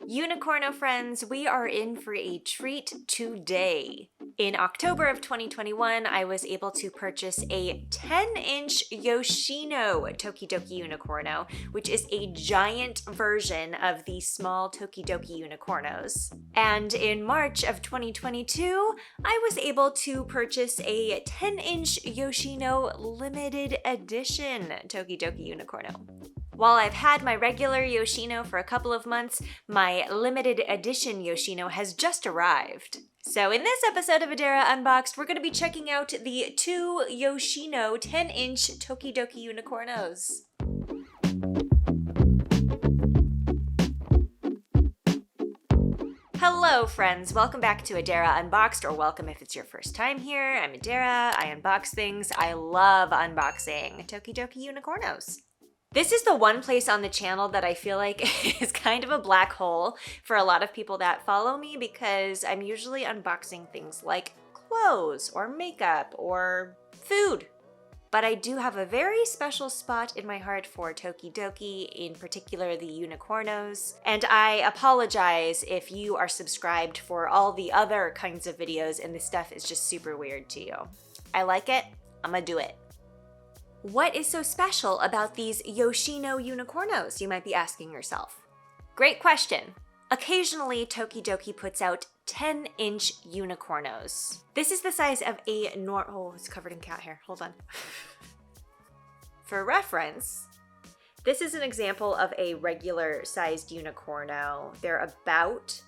Unicorno friends, we are in for a treat today. In October of 2021, I was able to purchase a 10-inch Yoshino Tokidoki Unicorno, which is a giant version of the small Tokidoki Unicornos. And in March of 2022, I was able to purchase a 10-inch Yoshino Limited Edition Tokidoki Unicorno. While I've had my regular Yoshino for a couple of months, my limited edition Yoshino has just arrived. So in this episode of Adara Unboxed, we're going to be checking out the two Yoshino 10-inch Tokidoki Unicornos. Hello friends, welcome back to Adara Unboxed, or welcome if it's your first time here. I'm Adara, I unbox things. I love unboxing Tokidoki Unicornos. This is the one place on the channel that I feel like is kind of a black hole for a lot of people that follow me, because I'm usually unboxing things like clothes or makeup or food. But I do have a very special spot in my heart for Tokidoki, in particular the Unicornos, and I apologize if you are subscribed for all the other kinds of videos and this stuff is just super weird to you. I like it, I'm gonna do it. What is so special about these Yoshino Unicornos, you might be asking yourself? Great question. Occasionally, Tokidoki puts out 10-inch Unicornos. This is the size of a oh, it's covered in cat hair, hold on. For reference, this is an example of a regular sized Unicorno. They're about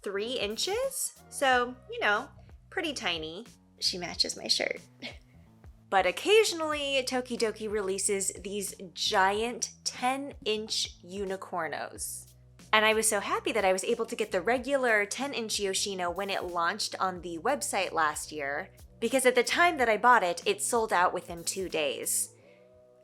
3 inches, so, you know, pretty tiny. She matches my shirt. But occasionally, Tokidoki releases these giant 10-inch Unicornos. And I was so happy that I was able to get the regular 10-inch Yoshino when it launched on the website last year, because at the time that I bought it, it sold out within 2 days.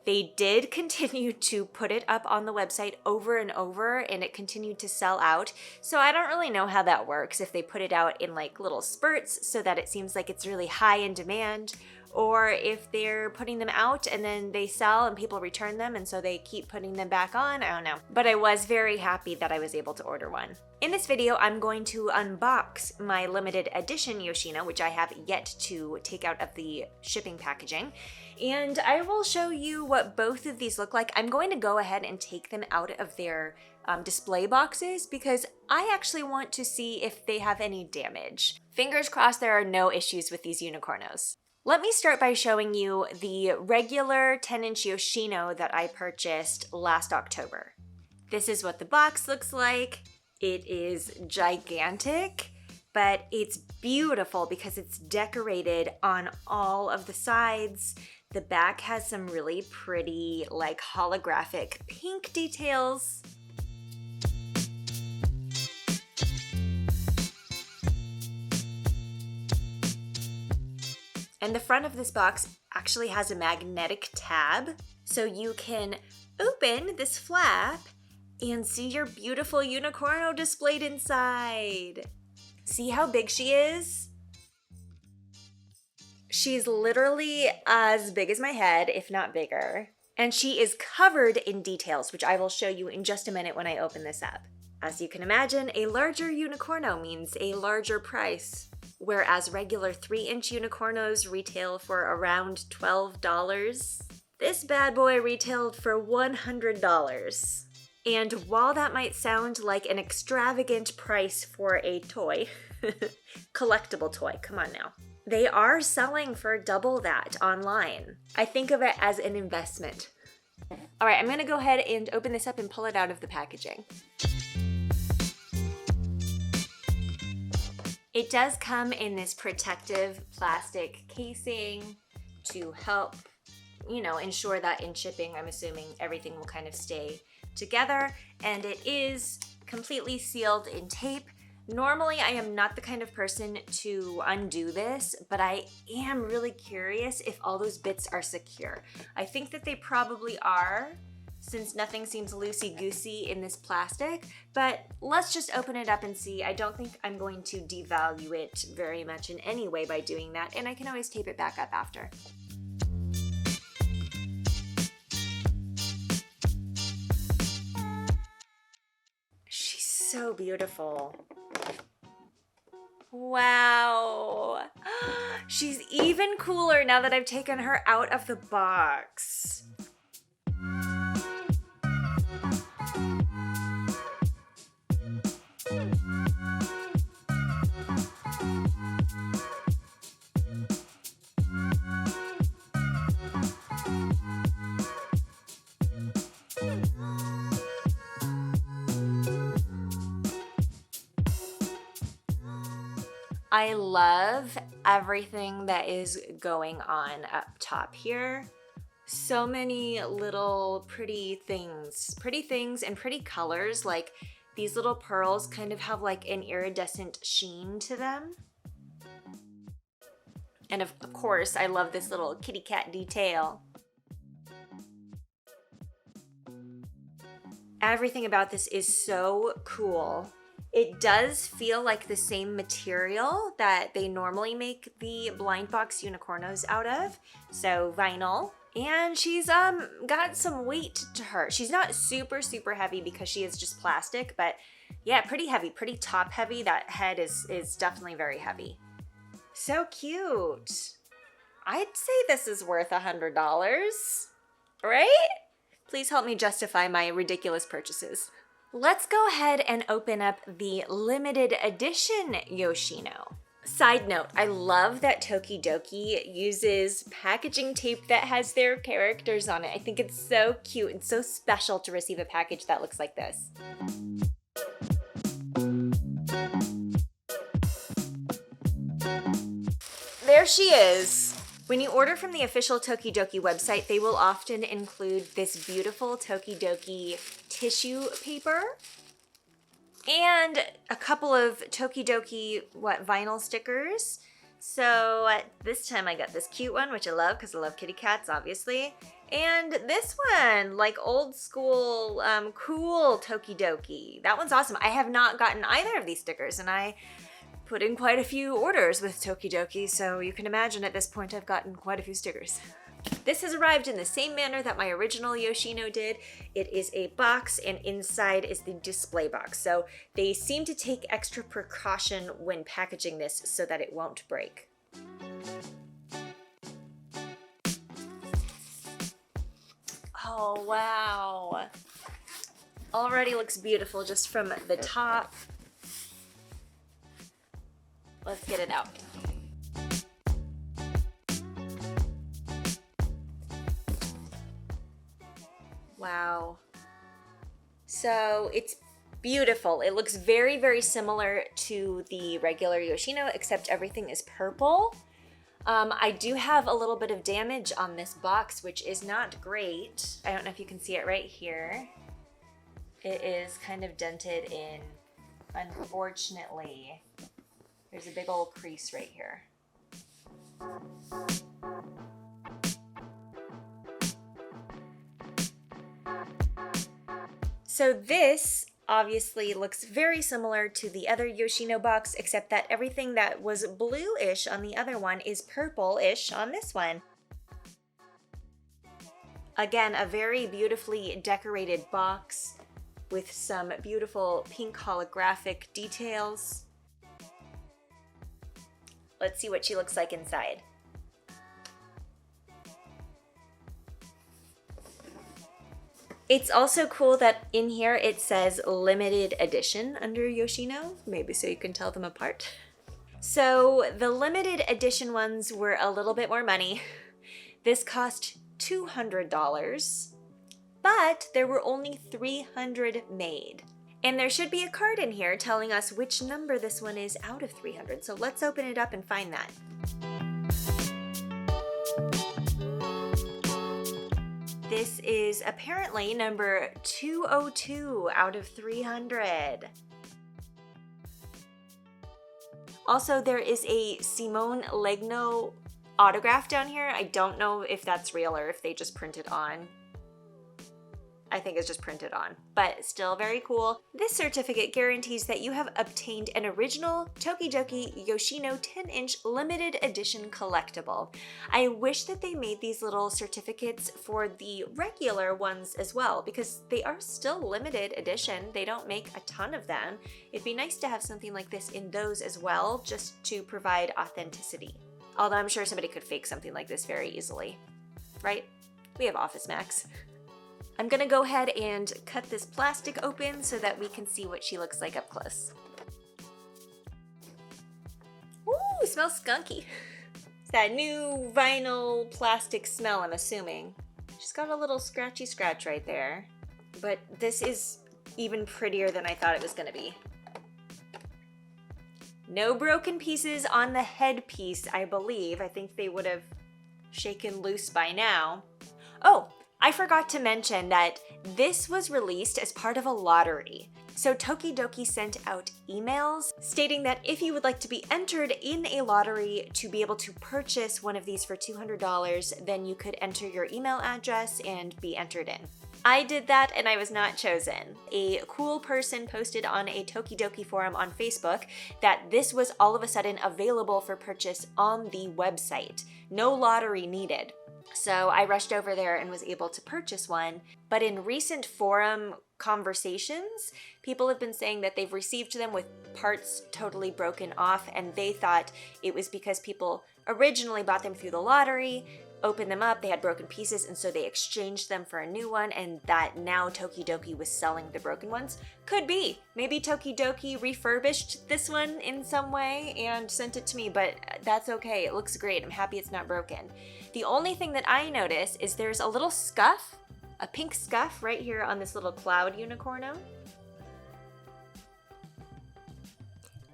They did continue to put it up on the website over and over, and it continued to sell out. So I don't really know how that works, if they put it out in like little spurts so that it seems like it's really high in demand, or if they're putting them out and then they sell and people return them and so they keep putting them back on. I don't know. But I was very happy that I was able to order one. In this video, I'm going to unbox my limited edition Yoshino, which I have yet to take out of the shipping packaging. And I will show you what both of these look like. I'm going to go ahead and take them out of their display boxes because I actually want to see if they have any damage. Fingers crossed there are no issues with these Unicornos. Let me start by showing you the regular 10-inch Yoshino that I purchased last October. This is what the box looks like. It is gigantic, but it's beautiful because it's decorated on all of the sides. The back has some really pretty, like, holographic pink details. And the front of this box actually has a magnetic tab, so you can open this flap and see your beautiful Unicorno displayed inside. See how big she is? She's literally as big as my head, if not bigger. And she is covered in details, which I will show you in just a minute when I open this up. As you can imagine, a larger Unicorno means a larger price. Whereas regular 3-inch Unicornos retail for around $12, this bad boy retailed for $100. And while that might sound like an extravagant price for a toy, collectible toy, come on now, they are selling for double that online. I think of it as an investment. All right, I'm gonna go ahead and open this up and pull it out of the packaging. It does come in this protective plastic casing to help, you know, ensure that in shipping, I'm assuming everything will kind of stay together, and it is completely sealed in tape. Normally, I am not the kind of person to undo this, but I am really curious if all those bits are secure. I think that they probably are, since nothing seems loosey-goosey in this plastic, but let's just open it up and see. I don't think I'm going to devalue it very much in any way by doing that, and I can always tape it back up after. She's so beautiful. Wow. She's even cooler now that I've taken her out of the box. I love everything that is going on up top here. So many little pretty things and pretty colors. Like these little pearls kind of have like an iridescent sheen to them. And of course, I love this little kitty cat detail. Everything about this is so cool. It does feel like the same material that they normally make the blind box unicornos out of, so vinyl. And she's got some weight to her. She's not super heavy because she is just plastic, but yeah, pretty heavy, pretty top heavy. That head is definitely very heavy. So cute. I'd say this is worth $100, right? Please help me justify my ridiculous purchases. Let's go ahead and open up the limited edition Yoshino. Side note, I love that Tokidoki uses packaging tape that has their characters on it. I think it's so cute and so special to receive a package that looks like this. There she is. When you order from the official Tokidoki website, they will often include this beautiful Tokidoki tissue paper and a couple of Tokidoki vinyl stickers. So this time I got this cute one, which I love because I love kitty cats, obviously. And this one, like old school, cool Tokidoki. That one's awesome. I have not gotten either of these stickers, and I put in quite a few orders with Tokidoki, so you can imagine at this point I've gotten quite a few stickers. This has arrived in the same manner that my original Yoshino did. It is a box, and inside is the display box. So they seem to take extra precaution when packaging this so that it won't break. Oh, wow. Already looks beautiful just from the top. Let's get it out. Wow. So it's beautiful. It looks very similar to the regular Yoshino, except everything is purple. I do have a little bit of damage on this box, which is not great. I don't know if you can see it right here. It is kind of dented in, unfortunately. There's a big old crease right here. So this obviously looks very similar to the other Yoshino box, except that everything that was blue-ish on the other one is purple-ish on this one. Again, a very beautifully decorated box with some beautiful pink holographic details. Let's see what she looks like inside. It's also cool that in here it says limited edition under Yoshino, maybe so you can tell them apart. So the limited edition ones were a little bit more money. This cost $200, but there were only 300 made. And there should be a card in here telling us which number this one is out of 300. So let's open it up and find that. This is apparently number 202 out of 300. Also, there is a Simone Legno autograph down here. I don't know if that's real or if they just printed on. I think is just printed on, but still very cool. This certificate guarantees that you have obtained an original Tokidoki Yoshino 10-inch limited edition collectible. I wish that they made these little certificates for the regular ones as well, because they are still limited edition. They don't make a ton of them. It'd be nice to have something like this in those as well, just to provide authenticity. Although I'm sure somebody could fake something like this very easily, right? We have Office Max. I'm gonna go ahead and cut this plastic open so that we can see what she looks like up close. Ooh, smells skunky. It's that new vinyl plastic smell, I'm assuming. She's got a little scratchy scratch right there, but this is even prettier than I thought it was gonna be. No broken pieces on the headpiece, I believe. I think they would have shaken loose by now. Oh, I forgot to mention that this was released as part of a lottery. So Tokidoki sent out emails stating that if you would like to be entered in a lottery to be able to purchase one of these for $200, then you could enter your email address and be entered in. I did that and I was not chosen. A cool person posted on a Tokidoki forum on Facebook that this was all of a sudden available for purchase on the website. No lottery needed. So I rushed over there and was able to purchase one. But in recent forum conversations, people have been saying that they've received them with parts totally broken off, and they thought it was because people originally bought them through the lottery, opened them up, they had broken pieces, and so they exchanged them for a new one, and that now Tokidoki was selling the broken ones. Could be. Maybe Tokidoki refurbished this one in some way and sent it to me, but that's okay. It looks great. I'm happy it's not broken. The only thing that I notice is there's a little scuff, a pink scuff right here on this little cloud unicorno.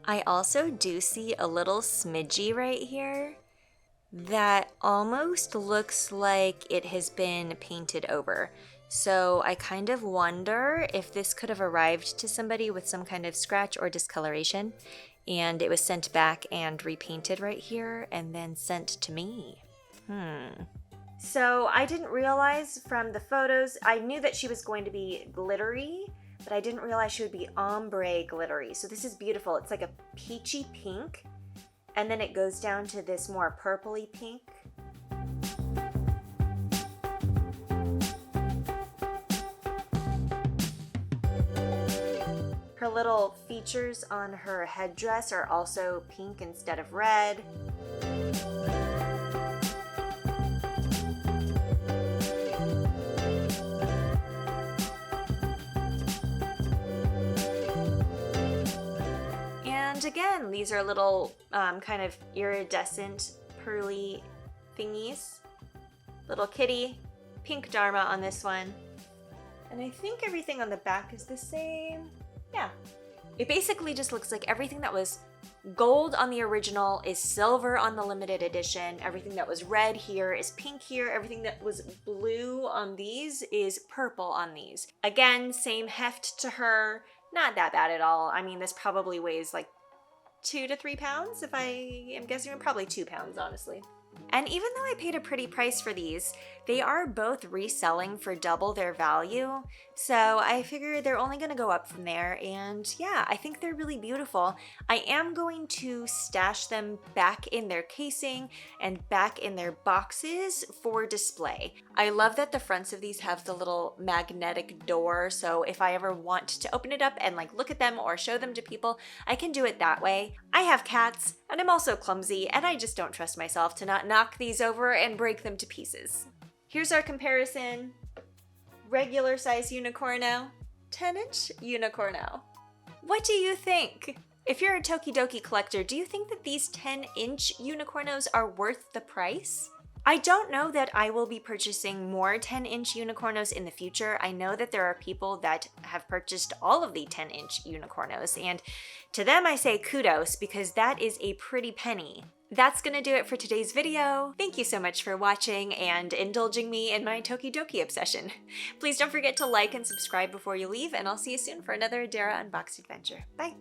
I also do see a little smidgy right here that almost looks like it has been painted over. So I kind of wonder if this could have arrived to somebody with some kind of scratch or discoloration, and it was sent back and repainted right here and then sent to me. So I didn't realize from the photos, I knew that she was going to be glittery, but I didn't realize she would be ombre glittery. So this is beautiful. It's like a peachy pink, and then it goes down to this more purpley pink. Her little features on her headdress are also pink instead of red. And again, these are little kind of iridescent pearly thingies. Little kitty, pink dharma on this one. And I think everything on the back is the same. Yeah. It basically just looks like everything that was gold on the original is silver on the limited edition. Everything that was red here is pink here. Everything that was blue on these is purple on these. Again, same heft to her. Not that bad at all. I mean, this probably weighs like 2 to 3 pounds, if I am guessing, probably 2 pounds, honestly. And even though I paid a pretty price for these, they are both reselling for double their value. So I figure they're only going to go up from there. And yeah, I think they're really beautiful. I am going to stash them back in their casing and back in their boxes for display. I love that the fronts of these have the little magnetic door. So if I ever want to open it up and like look at them or show them to people, I can do it that way. I have cats and I'm also clumsy, and I just don't trust myself to not knock these over and break them to pieces. Here's our comparison. Regular size unicorno, 10-inch unicorno. What do you think? If you're a Tokidoki collector, do you think that these 10-inch unicornos are worth the price? I don't know that I will be purchasing more 10-inch unicornos in the future. I know that there are people that have purchased all of the 10-inch unicornos, and to them I say kudos, because that is a pretty penny. That's gonna do it for today's video. Thank you so much for watching and indulging me in my Tokidoki obsession. Please don't forget to like and subscribe before you leave, and I'll see you soon for another Adara Unboxed adventure. Bye!